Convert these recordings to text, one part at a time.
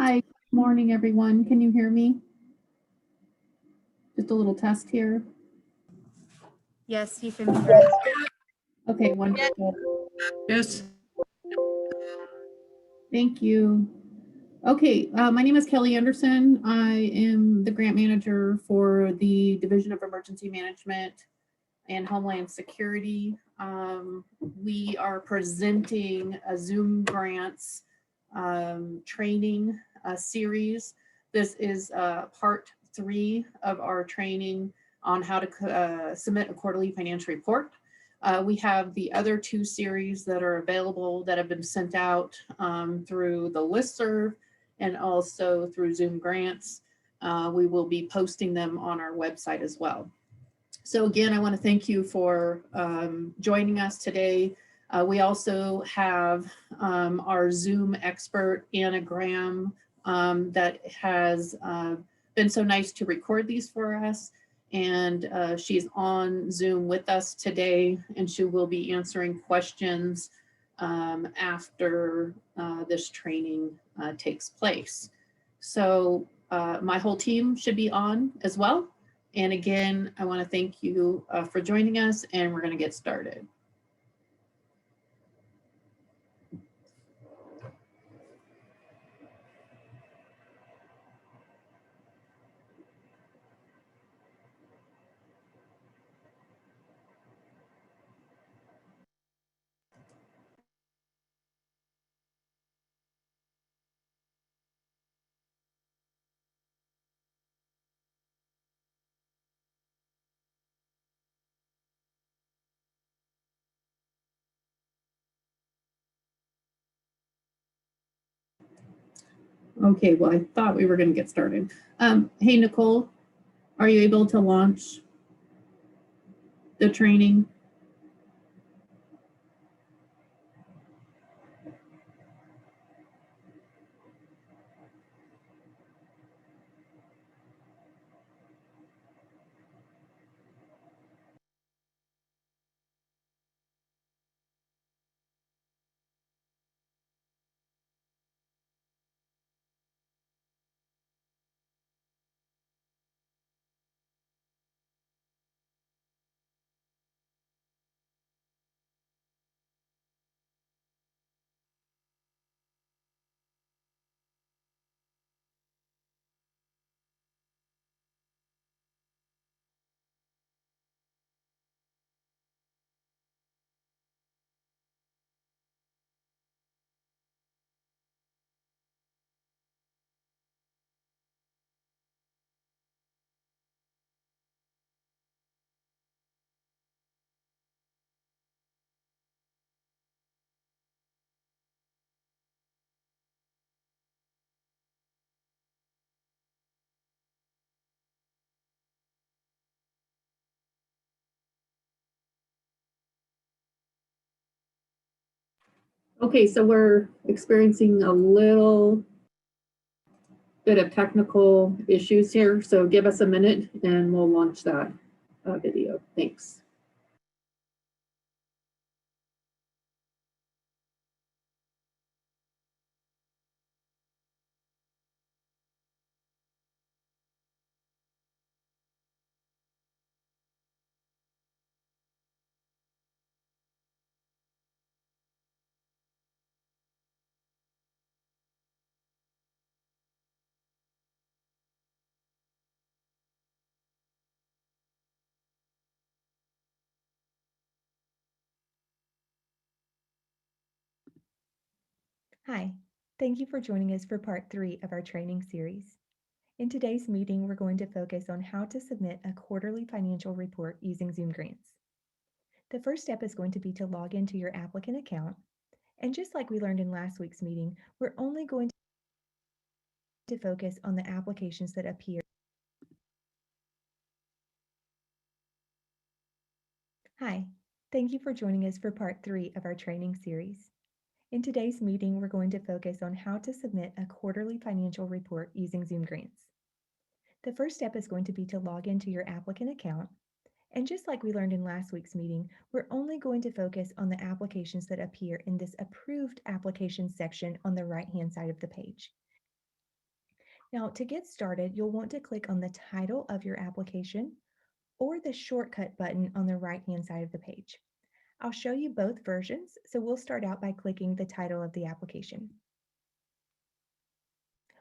Hi, good morning, everyone. Can you hear me? Just a little test here. Yes, you can be heard. Okay, wonderful. Yes. Thank you. Okay, my name is Kelly Anderson. I am the grant manager for the Division of Emergency Management and Homeland Security. We are presenting a Zoom grants training series. This is part 3 of our training on how to submit a quarterly financial report. We have the other 2 series that are available that have been sent out through the listserv and also through Zoom grants. We will be posting them on our website as well. So again, I want to thank you for joining us today. We also have our Zoom expert, Anna Graham, that has been so nice to record these for us. And she's on Zoom with us today, and she will be answering questions after this training takes place. So my whole team should be on as well. And again, I want to thank you for joining us, and we're going to get started. Okay, well, I thought we were going to get started. Hey, Nicole, are you able to launch the training? Okay, so we're experiencing a little bit of technical issues here. So give us a minute and we'll launch that video. Thanks. Hi, thank you for joining us for part 3 of our training series. In today's meeting, we're going to focus on how to submit a quarterly financial report using Zoom grants. The first step is going to be to log into your applicant account. And just like we learned in last week's meeting, we're only going to focus on the applications that appear. Hi, thank you for joining us for part 3 of our training series. In today's meeting, we're going to focus on how to submit a quarterly financial report using Zoom grants. The first step is going to be to log into your applicant account. And just like we learned in last week's meeting, we're only going to focus on the applications that appear in this approved applications section on the right-hand side of the page. Now, to get started, you'll want to click on the title of your application or the shortcut button on the right-hand side of the page. I'll show you both versions, so we'll start out by clicking the title of the application.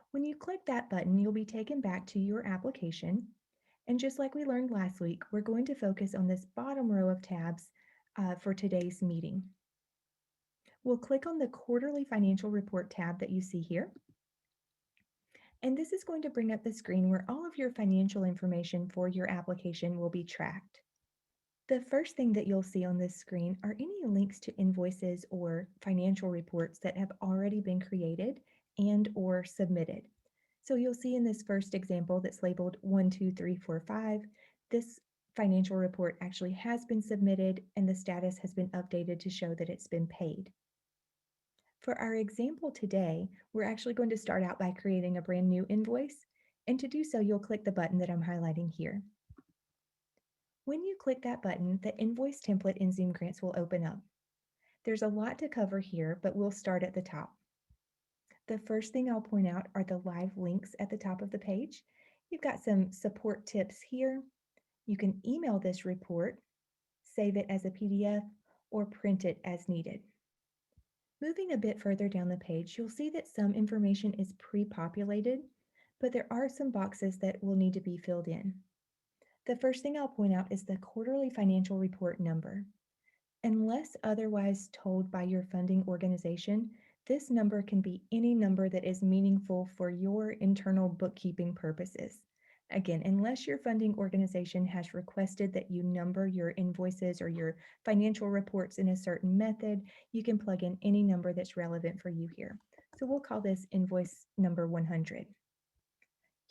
When you click that button, you'll be taken back to your application. And just like we learned last week, we're going to focus on this bottom row of tabs for today's meeting. We'll click on the Quarterly Financial Report tab that you see here. And this is going to bring up the screen where all of your financial information for your application will be tracked. The first thing that you'll see on this screen are any links to invoices or financial reports that have already been created and or submitted. So you'll see in this first example that's labeled 1, 2, 3, 4, 5, this financial report actually has been submitted and the status has been updated to show that it's been paid. For our example today, we're actually going to start out by creating a brand new invoice. And to do so, you'll click the button that I'm highlighting here. When you click that button, the invoice template in Zoom Grants will open up. There's a lot to cover here, but we'll start at the top. The first thing I'll point out are the live links at the top of the page. You've got some support tips here. You can email this report, save it as a PDF, or print it as needed. Moving a bit further down the page, you'll see that some information is pre-populated, but there are some boxes that will need to be filled in. The first thing I'll point out is the quarterly financial report number. Unless otherwise told by your funding organization, this number can be any number that is meaningful for your internal bookkeeping purposes. Again, unless your funding organization has requested that you number your invoices or your financial reports in a certain method, you can plug in any number that's relevant for you here. So we'll call this invoice number 100.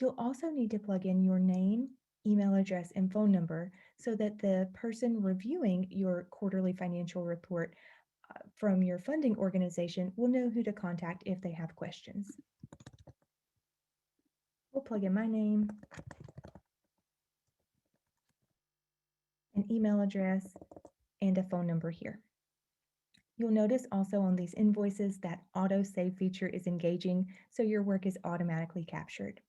You'll also need to plug in your name, email address, and phone number so that the person reviewing your quarterly financial report from your funding organization will know who to contact if they have questions. We'll plug in my name, an email address, and a phone number here. You'll notice also on these invoices that auto save feature is engaging, so your work is automatically captured.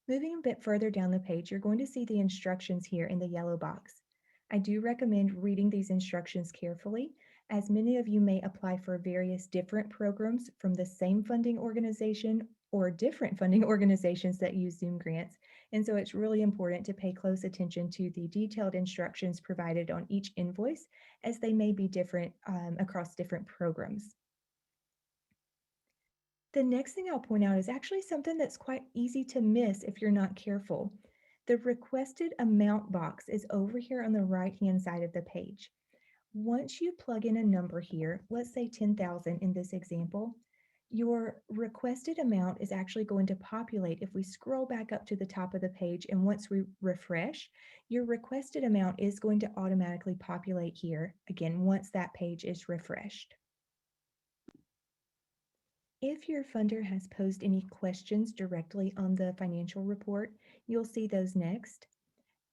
Moving a bit further down the page, you're going to see the instructions here in the yellow box. I do recommend reading these instructions carefully, as many of you may apply for various different programs from the same funding organization or different funding organizations that use Zoom Grants. And so it's really important to pay close attention to the detailed instructions provided on each invoice, as they may be different across different programs. The next thing I'll point out is actually something that's quite easy to miss if you're not careful. The requested amount box is over here on the right-hand side of the page. Once you plug in a number here, let's say 10,000 in this example, your requested amount is actually going to populate. If we scroll back up to the top of the page and once we refresh, your requested amount is going to automatically populate here, again, once that page is refreshed. If your funder has posed any questions directly on the financial report, you'll see those next.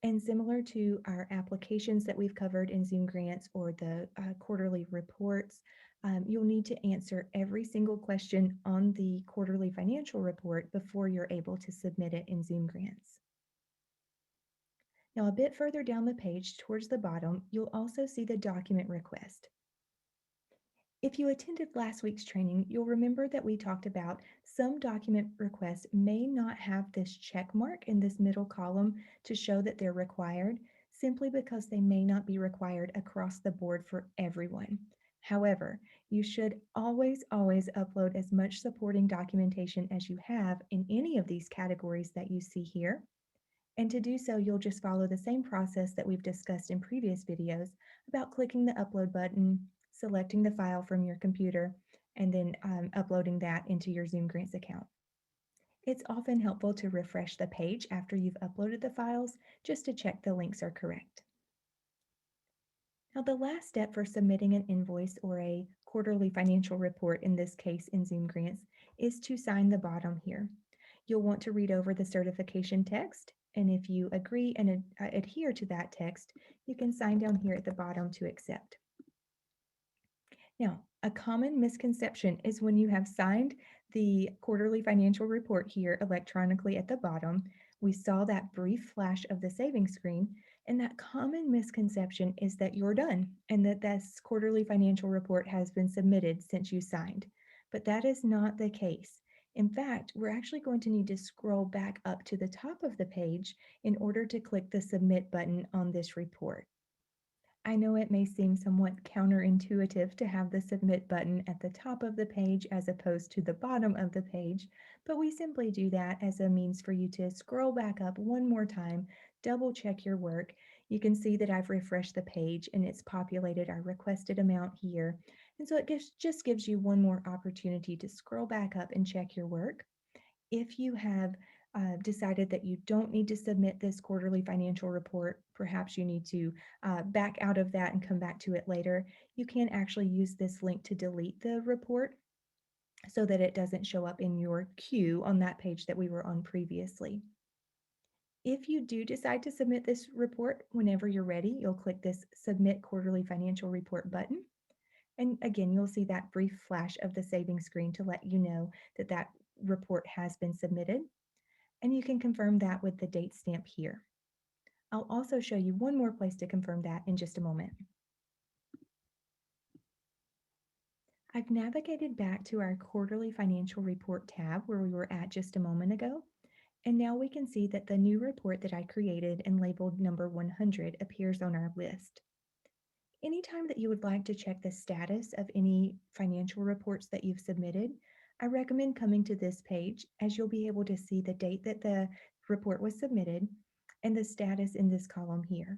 And similar to our applications that we've covered in Zoom Grants or the quarterly reports, you'll need to answer every single question on the quarterly financial report before you're able to submit it in Zoom Grants. Now, a bit further down the page towards the bottom, you'll also see the document request. If you attended last week's training, you'll remember that we talked about some document requests may not have this check mark in this middle column to show that they're required, simply because they may not be required across the board for everyone. However, you should always upload as much supporting documentation as you have in any of these categories that you see here. And to do so, you'll just follow the same process that we've discussed in previous videos about clicking the upload button, selecting the file from your computer, and then uploading that into your Zoom Grants account. It's often helpful to refresh the page after you've uploaded the files just to check the links are correct. Now, the last step for submitting an invoice or a quarterly financial report, in this case in Zoom Grants, is to sign the bottom here. You'll want to read over the certification text, and if you agree and adhere to that text, you can sign down here at the bottom to accept. Now, A common misconception is when you have signed the quarterly financial report here electronically at the bottom, we saw that brief flash of the savings screen, and that common misconception is that you're done and that this quarterly financial report has been submitted since you signed. But that is not the case. In fact, we're actually going to need to scroll back up to the top of the page in order to click the submit button on this report. I know it may seem somewhat counterintuitive to have the submit button at the top of the page as opposed to the bottom of the page, but we simply do that as a means for you to scroll back up one more time, double check your work. You can see that I've refreshed the page and it's populated our requested amount here. And so it just gives you one more opportunity to scroll back up and check your work. If you have decided that you don't need to submit this quarterly financial report, perhaps you need to back out of that and come back to it later, you can actually use this link to delete the report so that it doesn't show up in your queue on that page that we were on previously. If you do decide to submit this report, whenever you're ready, you'll click this Submit Quarterly Financial Report button. And again, you'll see that brief flash of the savings screen to let you know that that report has been submitted. And you can confirm that with the date stamp here. I'll also show you one more place to confirm that in just a moment. I've navigated back to our quarterly financial report tab where we were at just a moment ago. And now we can see that the new report that I created and labeled number 100 appears on our list. Anytime that you would like to check the status of any financial reports that you've submitted, I recommend coming to this page as you'll be able to see the date that the report was submitted and the status in this column here.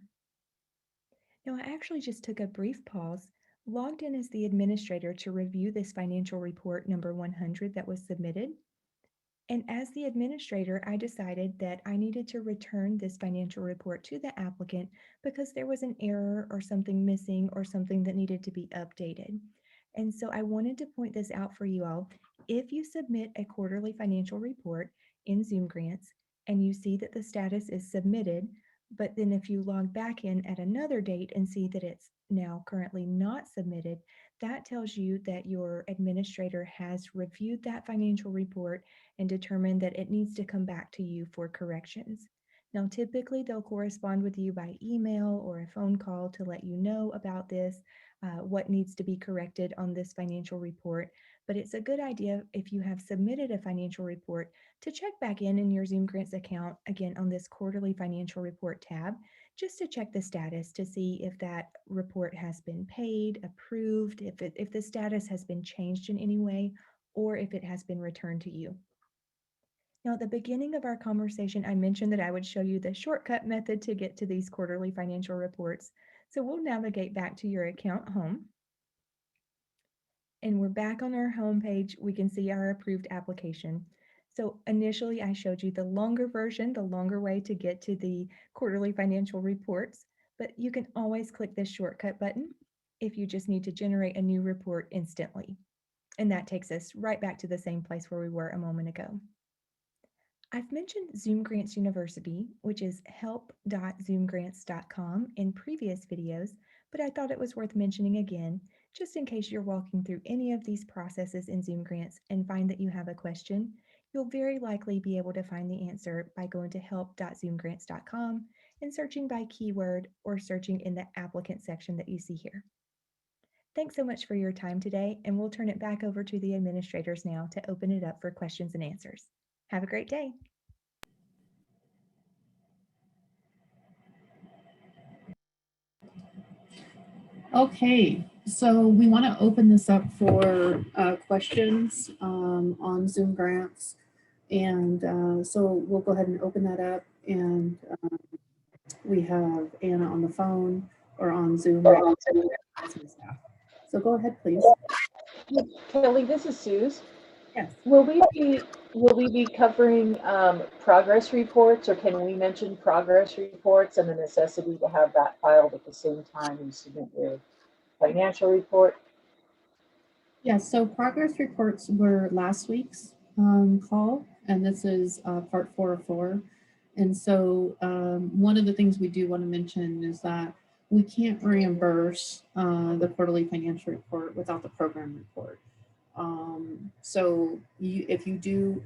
Now, I actually just took a brief pause, logged in as the administrator to review this financial report number 100 that was submitted. And as the administrator, I decided that I needed to return this financial report to the applicant because there was an error or something missing or something that needed to be updated. And so I wanted to point this out for you all. If you submit a quarterly financial report in Zoom Grants and you see that the status is submitted, but then if you log back in at another date and see that it's now currently not submitted, that tells you that your administrator has reviewed that financial report and determined that it needs to come back to you for corrections. Now, typically they'll correspond with you by email or a phone call to let you know about this, what needs to be corrected on this financial report. But it's a good idea if you have submitted a financial report to check back in your Zoom Grants account, again, on this quarterly financial report tab, just to check the status to see if that report has been paid, approved, if the status has been changed in any way, or if it has been returned to you. Now, at the beginning of our conversation, I mentioned that I would show you the shortcut method to get to these quarterly financial reports. So we'll navigate back to your account home. And we're back on our home page. We can see our approved application. So initially, I showed you the longer version, the longer way to get to the quarterly financial reports, but you can always click this shortcut button if you just need to generate a new report instantly. And that takes us right back to the same place where we were a moment ago. I've mentioned Zoom Grants University, which is help.zoomgrants.com in previous videos, but I thought it was worth mentioning again, just in case you're walking through any of these processes in Zoom Grants and find that you have a question. You'll very likely be able to find the answer by going to help.zoomgrants.com and searching by keyword or searching in the applicant section that you see here. Thanks so much for your time today, and we'll turn it back over to the administrators now to open it up for questions and answers. Have a great day. Okay, so we want to open this up for questions on Zoom Grants. And so we'll go ahead and open that up. And we have Anna on the phone or on Zoom. So go ahead, please. Kelly, this is Suze. Yes. Will we be covering progress reports, or can we mention progress reports and the necessity to have that filed at the same time you submit your financial report? Yes, so progress reports were last week's call, and this is part 4 of 4. And so one of the things we do want to mention is that we can't reimburse the quarterly financial report without the program report. So if you do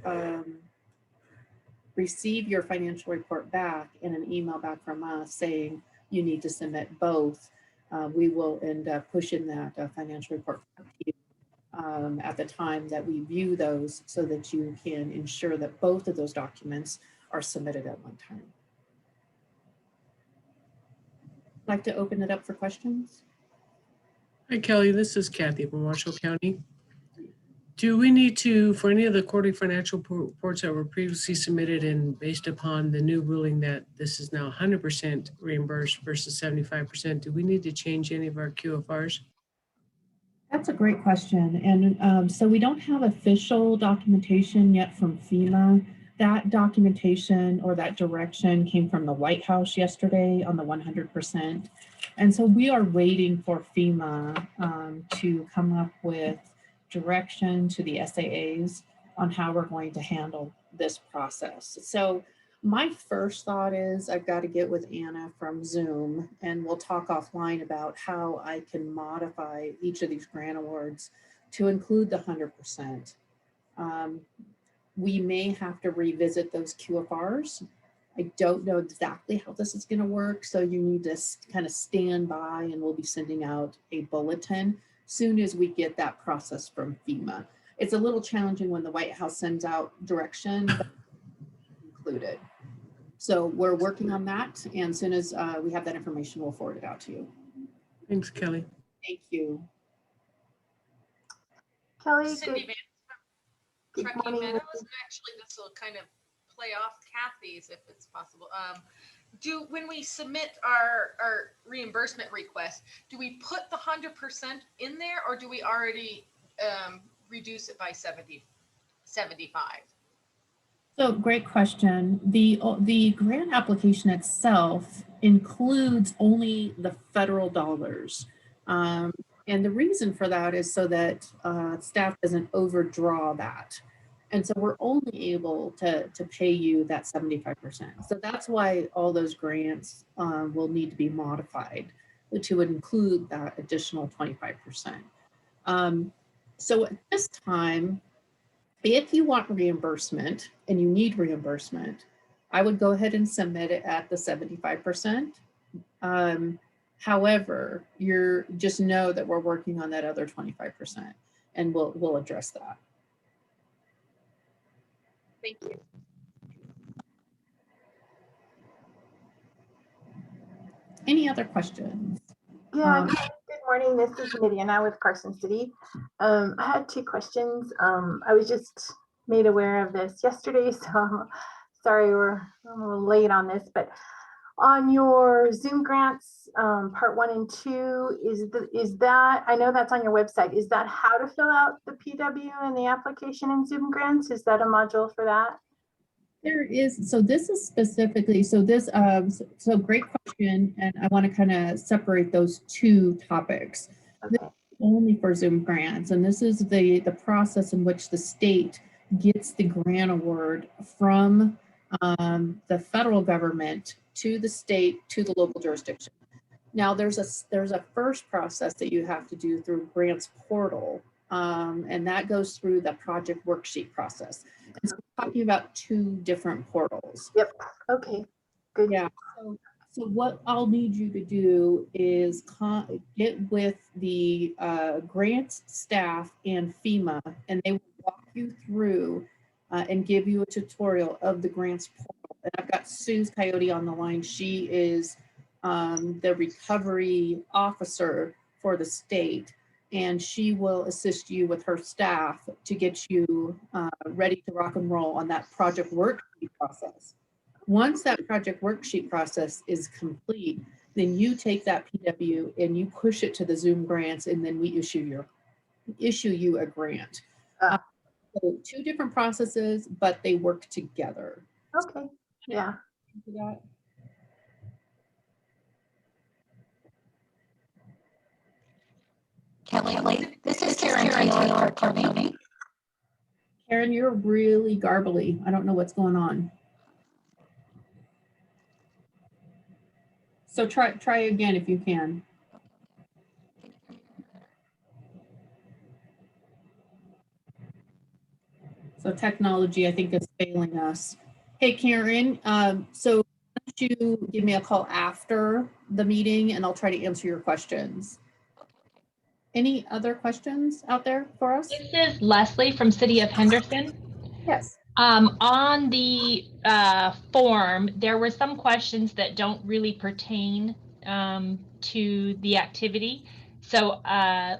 receive your financial report back and an email back from us saying you need to submit both, we will end up pushing that financial report back to you at the time that we view those so that you can ensure that both of those documents are submitted at one time. I'd like to open it up for questions. Hi, Kelly. This is Kathy from Washoe County. Do we need to, for any of the quarterly financial reports that were previously submitted and based upon the new ruling that this is now 100% reimbursed versus 75%, do we need to change any of our QFRs? That's a great question. And so we don't have official documentation yet from FEMA. That documentation or that direction came from the White House yesterday on the 100%. And so we are waiting for FEMA to come up with direction to the SAAs on how we're going to handle this process. So my first thought is I've got to get with Anna from Zoom and we'll talk offline about how I can modify each of these grant awards to include the 100%. We may have to revisit those QFRs. I don't know exactly how this is going to work, so you need to kind of stand by and we'll be sending out a bulletin soon as we get that process from FEMA. It's a little challenging when the White House sends out direction, but included. So we're working on that, and as soon as we have that information, we'll forward it out to you. Thanks, Kelly. Thank you. Kelly, Cindy good Truckee morning. Meadows, and actually this will kind of play off Kathy's if it's possible. When we submit our reimbursement request, do we put the 100% in there, or do we already reduce it by 75? So great question. The grant application itself includes only the federal dollars. And the reason for that is so that staff doesn't overdraw that. And so we're only able to pay you that 75%. So that's why all those grants will need to be modified to include that additional 25%. So at this time, if you want reimbursement and you need reimbursement, I would go ahead and submit it at the 75%. However, you're just know that we're working on that other 25% and we'll address that. Thank you. Any other questions? Yeah, good morning. This is Midiana with Carson City. I had two questions. I was just made aware of this yesterday, so sorry I'm a little late on this, but on your Zoom grants, part 1 and 2, is that, I know that's on your website, is that how to fill out the PW and the application in Zoom grants? Is that a module for that? There is, so this is specifically, so this, so great question, and I want to kind of separate those two topics. Okay. This is only for Zoom grants, and this is the process in which the state gets the grant award from the federal government to the state to the local jurisdiction. Now there's a first process that you have to do through grants portal, and that goes through the project worksheet process. And so we're talking about two different portals. Yep. Okay. Good. Yeah. So what I'll need you to do is get with the grants staff and FEMA, and they will walk you through and give you a tutorial of the grants portal. And I've got Sue's Coyote on the line. She is the recovery officer for the state, and she will assist you with her staff to get you ready to rock and roll on that project worksheet process. Once that project worksheet process is complete, then you take that PW and you push it to the Zoom grants, and then we issue you a grant. So two different processes, but they work together. Okay. Yeah. Kelly, this is Karen Taylor, County. Karen, you're really garbly. I don't know what's going on. So try again if you can. So technology, I think, is failing us. Hey, Karen, so why don't you give me a call after the meeting and I'll try to answer your questions. Any other questions out there for us? This is Leslie from City of Henderson. Yes. On the form, there were some questions that don't really pertain to the activity. So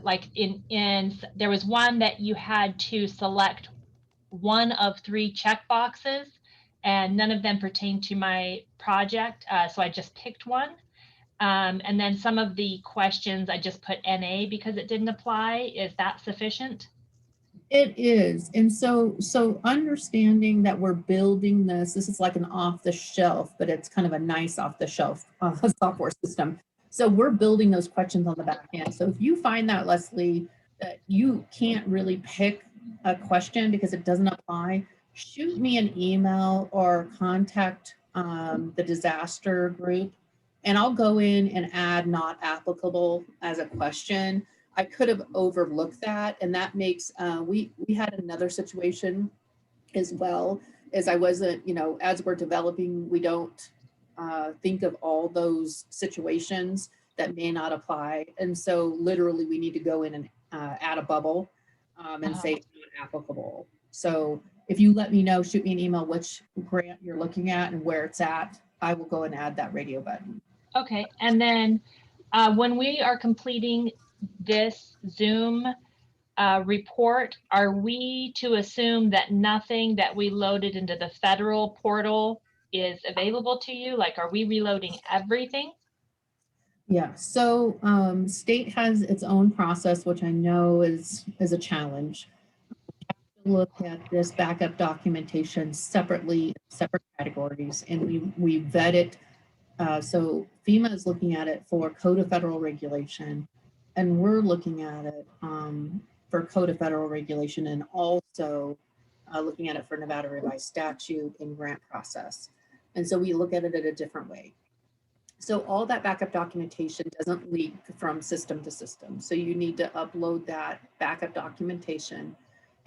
like there was one that you had to select one of 3 check boxes and none of them pertain to my project. So I just picked one. And then some of the questions I just put NA because it didn't apply. Is that sufficient? It is. And so understanding that we're building this is like an off the shelf, but it's kind of a nice off the shelf software system. So we're building those questions on the back end. So if you find that, Leslie, that you can't really pick a question because it doesn't apply, shoot me an email or contact the disaster group, and I'll go in and add not applicable as a question. I could have overlooked that, and that makes, we had another situation as well, as I wasn't, as we're developing, we don't think of all those situations that may not apply. And so literally we need to go in and add a bubble and say not applicable. So if you let me know, shoot me an email which grant you're looking at and where it's at, I will go and add that radio button. Okay, and then when we are completing this Zoom report, are we to assume that nothing that we loaded into the federal portal is available to you? Like, are we reloading everything? Yeah, so state has its own process, which I know is a challenge. Look at this backup documentation separately, separate categories, and we vet it. So FEMA is looking at it for Code of Federal Regulation, and we're looking at it for Code of Federal Regulation, and also looking at it for Nevada Revised Statute and grant process. And so we look at it in a different way. So all that backup documentation doesn't leak from system to system. So you need to upload that backup documentation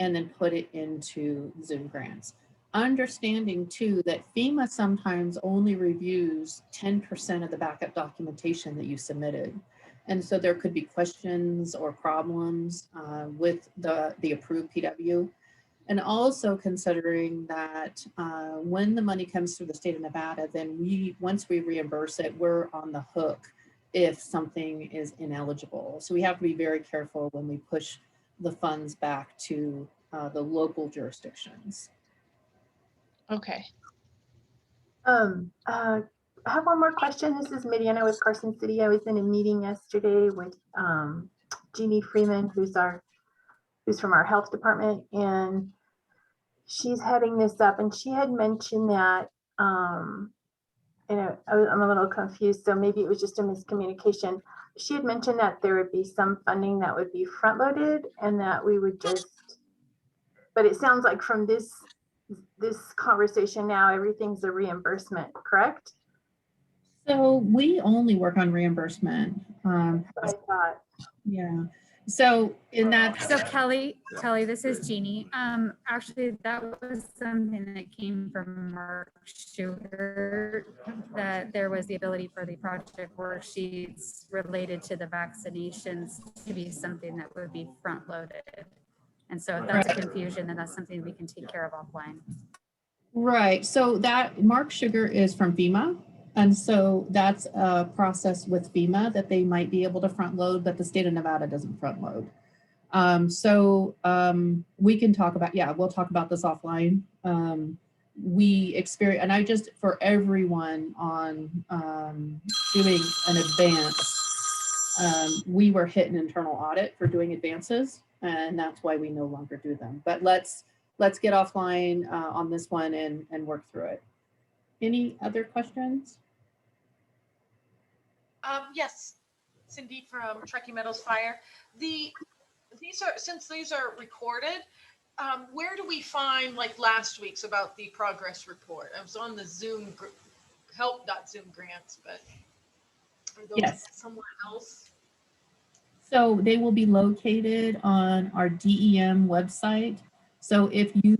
and then put it into Zoom grants. Understanding too that FEMA sometimes only reviews 10% of the backup documentation that you submitted. And so there could be questions or problems with the approved PW. And also considering that when the money comes through the state of Nevada, then once we reimburse it, we're on the hook if something is ineligible. So we have to be very careful when we push the funds back to the local jurisdictions. Okay. I have one more question. This is Midiana with Carson City. I was in a meeting yesterday with Jeannie Freeman, who's from our health department, and she's heading this up. And she had mentioned that, I'm a little confused, so maybe it was just a miscommunication. She had mentioned that there would be some funding that would be front loaded, and that we would just. But it sounds like from this conversation now, everything's a reimbursement, correct? So we only work on reimbursement. I thought. Yeah. So in that. So Kelly, this is Jeannie. Actually, that was something that came from Mark Sugar, that there was the ability for the project worksheets related to the vaccinations to be something that would be front loaded. And so if that's a confusion, then that's something we can take care of offline. Right. So that Mark Sugar is from FEMA. And so that's a process with FEMA that they might be able to front load, but the state of Nevada doesn't front load. We can talk about, we'll talk about this offline. We experience, and I just, for everyone on doing an advance, we were hit an internal audit for doing advances, and that's why we no longer do them. But let's get offline on this one and work through it. Any other questions? Yes, Cindy from Truckee Meadows Fire. Since these are recorded, where do we find, like last week's about the progress report? I was on the Zoom help.zoom grants, but Are those Yes. somewhere else? So they will be located on our DEM website. So if you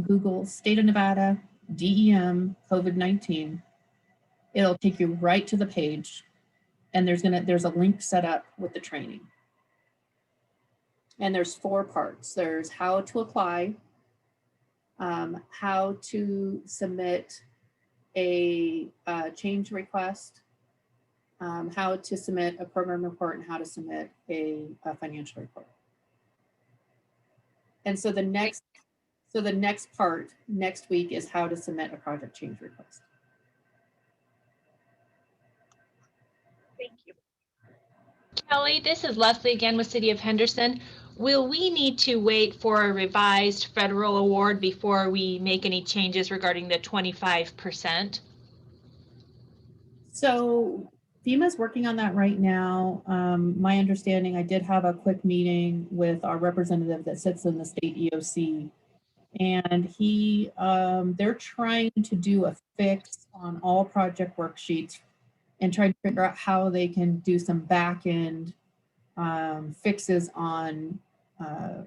Google State of Nevada, DEM, COVID-19, it'll take you right to the page. And there's a link set up with the training. And there's 4 parts. There's how to apply, how to submit a change request, how to submit a program report, and how to submit a financial report. And so the next part next week is how to submit a project change request. Thank you. Kelly, this is Leslie again with City of Henderson. Will we need to wait for a revised federal award before we make any changes regarding the 25%? So FEMA's working on that right now. My understanding, I did have a quick meeting with our representative that sits in the state EOC, and they're trying to do a fix on all project worksheets and try to figure out how they can do some back end fixes on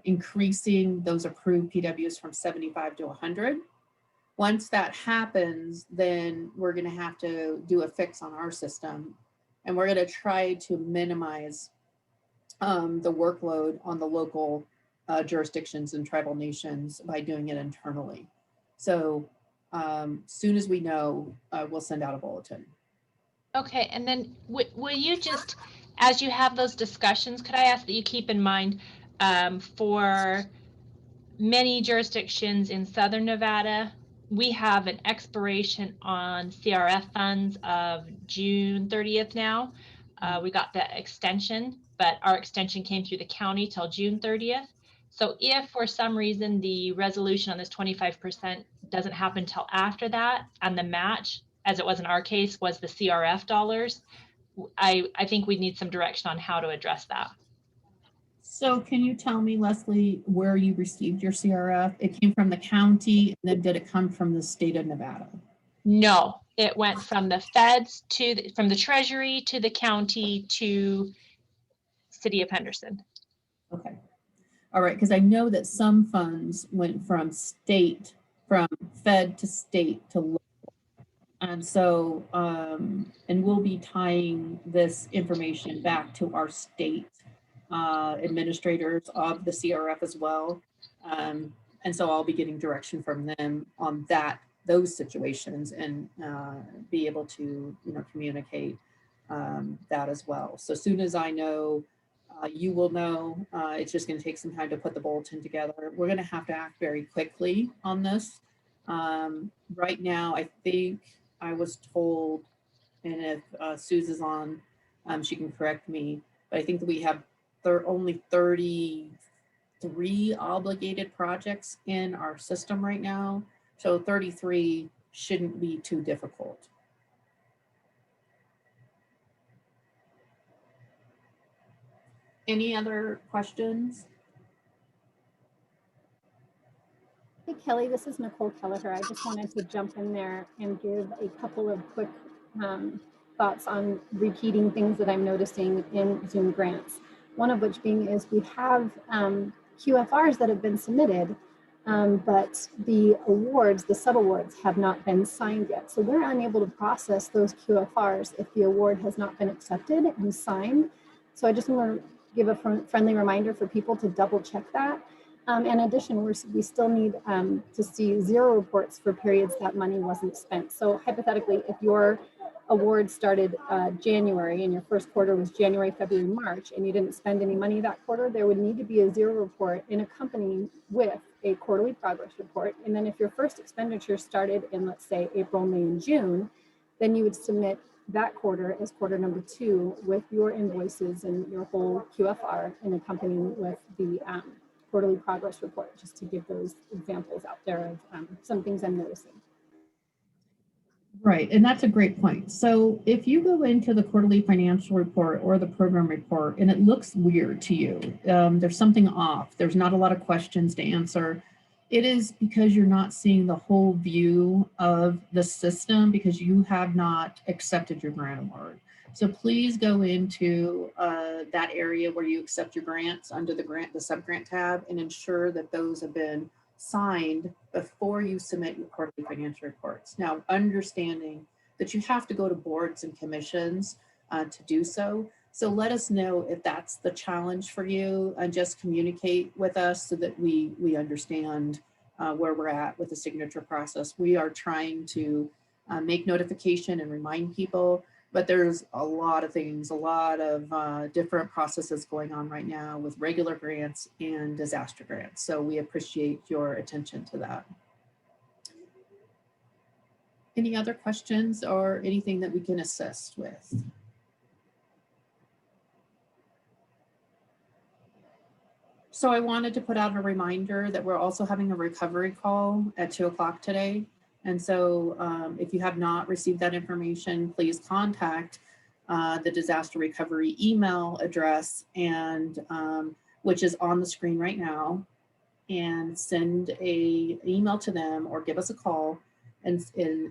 increasing those approved PWs from 75 to 100. Once that happens, then we're going to have to do a fix on our system, and we're going to try to minimize the workload on the local jurisdictions and tribal nations by doing it internally. So soon as we know, we'll send out a bulletin. Okay, and then will you just, as you have those discussions, could I ask that you keep in mind for many jurisdictions in Southern Nevada, we have an expiration on CRF funds of June 30th now. We got the extension, but our extension came through the county till June 30th. So if for some reason the resolution on this 25% doesn't happen till after that, and the match, as it was in our case, was the CRF dollars, I think we need some direction on how to address that. So can you tell me, Leslie, where you received your CRF? It came from the county, and then did it come from the state of Nevada? No, it went from the feds from the treasury to the county to City of Henderson. Okay. All right, because I know that some funds went from fed to state to local. And so, and we'll be tying this information back to our state administrators of the CRF as well. And so I'll be getting direction from them on those situations, and be able to, communicate that as well. So as soon as I know, you will know. It's just going to take some time to put the bulletin together. We're going to have to act very quickly on this. Right now, I think I was told, and if Suze on, she can correct me, but I think that we have only 33 obligated projects in our system right now. So 33 shouldn't be too difficult. Any other questions? Hey, Kelly, this is Nicole Kelleher. I just wanted to jump in there and give a couple of quick thoughts on repeating things that I'm noticing in Zoom grants. One of which being is we have QFRs that have been submitted, but the awards, the sub-awards, have not been signed yet. So we're unable to process those QFRs if the award has not been accepted and signed. So I just want to give a friendly reminder for people to double check that. In addition, we still need to see 0 reports for periods that money wasn't spent. So hypothetically, if your award started January and your first quarter was January, February, March, and you didn't spend any money that quarter, there would need to be a 0 report in accompanying with a quarterly progress report. And then if your first expenditure started in, let's say, April, May, and June, then you would submit that quarter as quarter number 2 with your invoices and your whole QFR, and accompanying with the quarterly progress report, just to give those examples out there of some things I'm noticing. Right, and that's a great point. So if you go into the quarterly financial report or the program report and it looks weird to you, there's something off, there's not a lot of questions to answer, it is because you're not seeing the whole view of the system, because you have not accepted your grant award. So please go into that area where you accept your grants under the sub-grant tab, and ensure that those have been signed before you submit your quarterly financial reports. Now, understanding that you have to go to boards and commissions to do so. So let us know if that's the challenge for you, and just communicate with us so that we understand where we're at with the signature process. We are trying to make notification and remind people, but there's a lot of things, a lot of different processes going on right now with regular grants and disaster grants. So we appreciate your attention to that. Any other questions or anything that we can assist with? So I wanted to put out a reminder that we're also having a recovery call at 2 o'clock today. And so if you have not received that information, please contact the disaster recovery email address, and which is on the screen right now, and send an email to them or give us a call and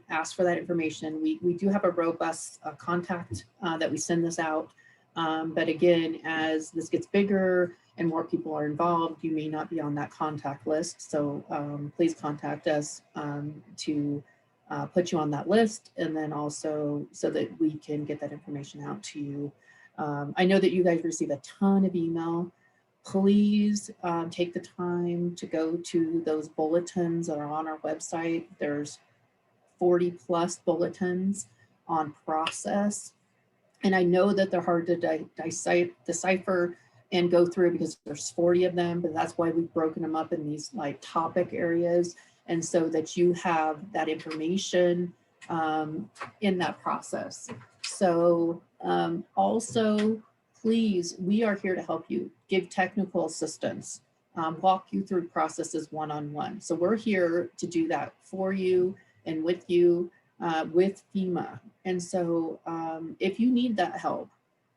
ask for that information. We do have a robust contact that we send this out. But again, as this gets bigger and more people are involved, you may not be on that contact list. So please contact us to put you on that list, and then also so that we can get that information out to you. I know that you guys receive a ton of email. Please take the time to go to those bulletins that are on our website. There's 40 plus bulletins on process. And I know that they're hard to decipher and go through because there's 40 of them, but that's why we've broken them up in these like topic areas, and so that you have that information in that process. So also, please, we are here to help you, give technical assistance, walk you through processes one-on-one. So we're here to do that for you and with you with FEMA. And so if you need that help,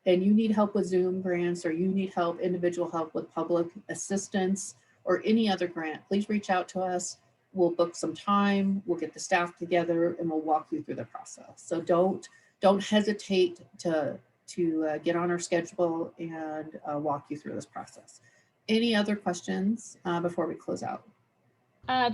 and you need help with Zoom grants, or you need help, individual help with public assistance or any other grant, please reach out to us. We'll book some time, we'll get the staff together, and we'll walk you through the process. So don't hesitate to get on our schedule and walk you through this process. Any other questions before we close out?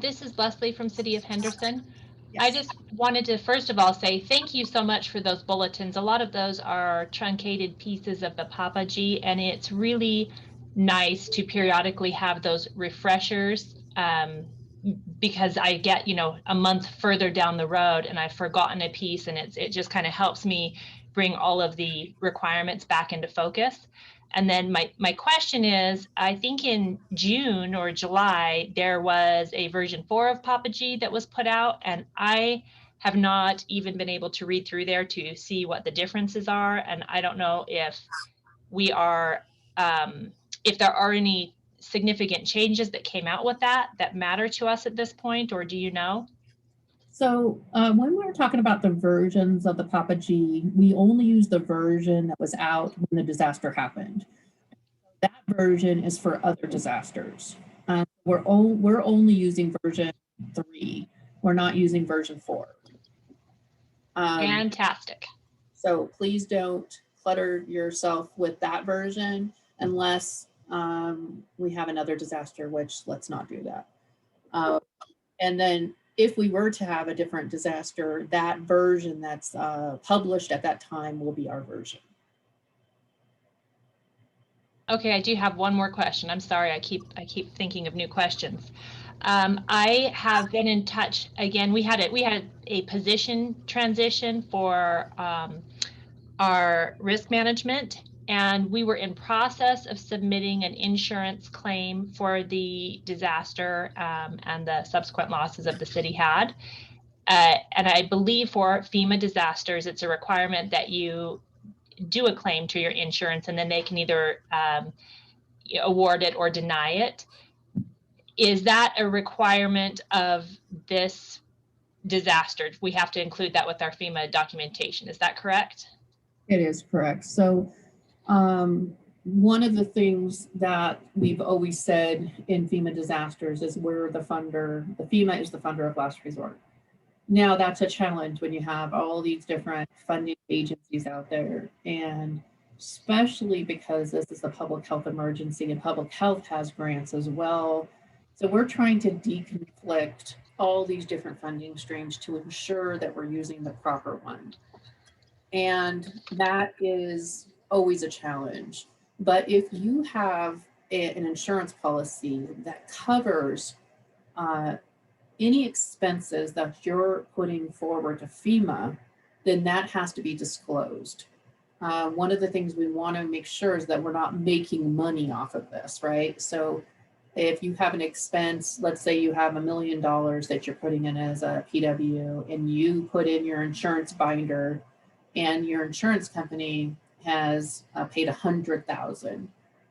This is Leslie from City of Henderson. Yes. I just wanted to first of all say thank you so much for those bulletins. A lot of those are truncated pieces of the Papa G, and it's really nice to periodically have those refreshers because I get, a month further down the road and I've forgotten a piece, and it just kind of helps me bring all of the requirements back into focus. And then my question is, I think in June or July, there was a version 4 of Papa G that was put out, and I have not even been able to read through there to see what the differences are. And I don't know if we are, if there are any significant changes that came out with that matter to us at this point, or do you know? So when we're talking about the versions of the Papa G, we only use the version that was out when the disaster happened. That version is for other disasters. We're only using version 3. We're not using version 4. Fantastic. So please don't clutter yourself with that version unless we have another disaster, which let's not do that. And then if we were to have a different disaster, that version that's published at that time will be our version. Okay, I do have one more question. I'm sorry, I keep thinking of new questions. I have been in touch again. We had a position transition for our risk management, and we were in process of submitting an insurance claim for the disaster and the subsequent losses that the city had. And I believe for FEMA disasters, it's a requirement that you do a claim to your insurance, and then they can either award it or deny it. Is that a requirement of this disaster? We have to include that with our FEMA documentation. Is that correct? It is correct. So one of the things that we've always said in FEMA disasters is we're the funder, the FEMA is the funder of last resort. Now that's a challenge when you have all these different funding agencies out there. And especially because this is a public health emergency and public health has grants as well. So we're trying to deconflict all these different funding streams to ensure that we're using the proper one. And that is always a challenge. But if you have an insurance policy that covers any expenses that you're putting forward to FEMA, then that has to be disclosed. One of the things we want to make sure is that we're not making money off of this, right? So if you have an expense, let's say you have $1 million that you're putting in as a PW and you put in your insurance binder and your insurance company has paid 100,000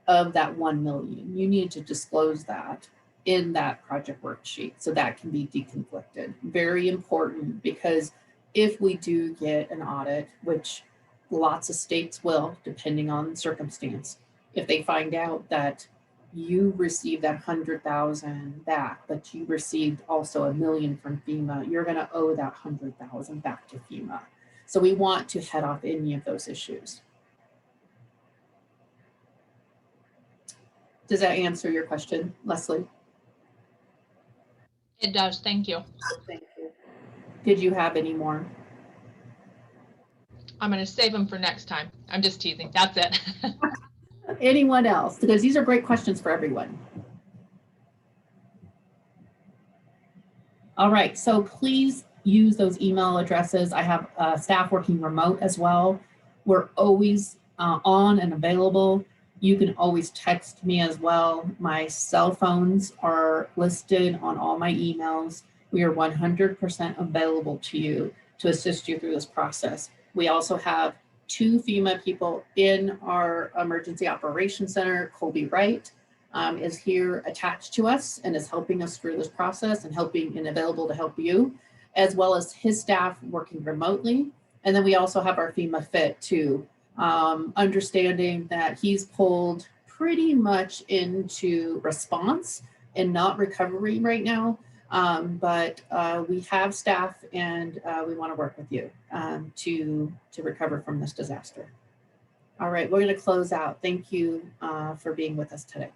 of that 1 million, you need to disclose that in that project worksheet so that can be deconflicted. Very important, because if we do get an audit, which lots of states will, depending on the circumstance, if they find out that you received that 100,000 back, but you received also $1 million from FEMA, you're going to owe that 100,000 back to FEMA. So we want to head off any of those issues. Does that answer your question, Leslie? It does. Thank you. Thank you. Did you have any more? I'm going to save them for next time. I'm just teasing. That's it. Anyone else? Because these are great questions for everyone. All right, so please use those email addresses. I have staff working remote as well. We're always on and available. You can always text me as well. My cell phones are listed on all my emails. We are 100% available to you to assist you through this process. We also have 2 FEMA people in our Emergency Operations Center. Colby Wright is here attached to us and is helping us through this process and helping and available to help you, as well as his staff working remotely. And then we also have our FEMA Fit too, understanding that he's pulled pretty much into response and not recovery right now. But we have staff and we want to work with you to recover from this disaster. All right, we're going to close out. Thank you for being with us today.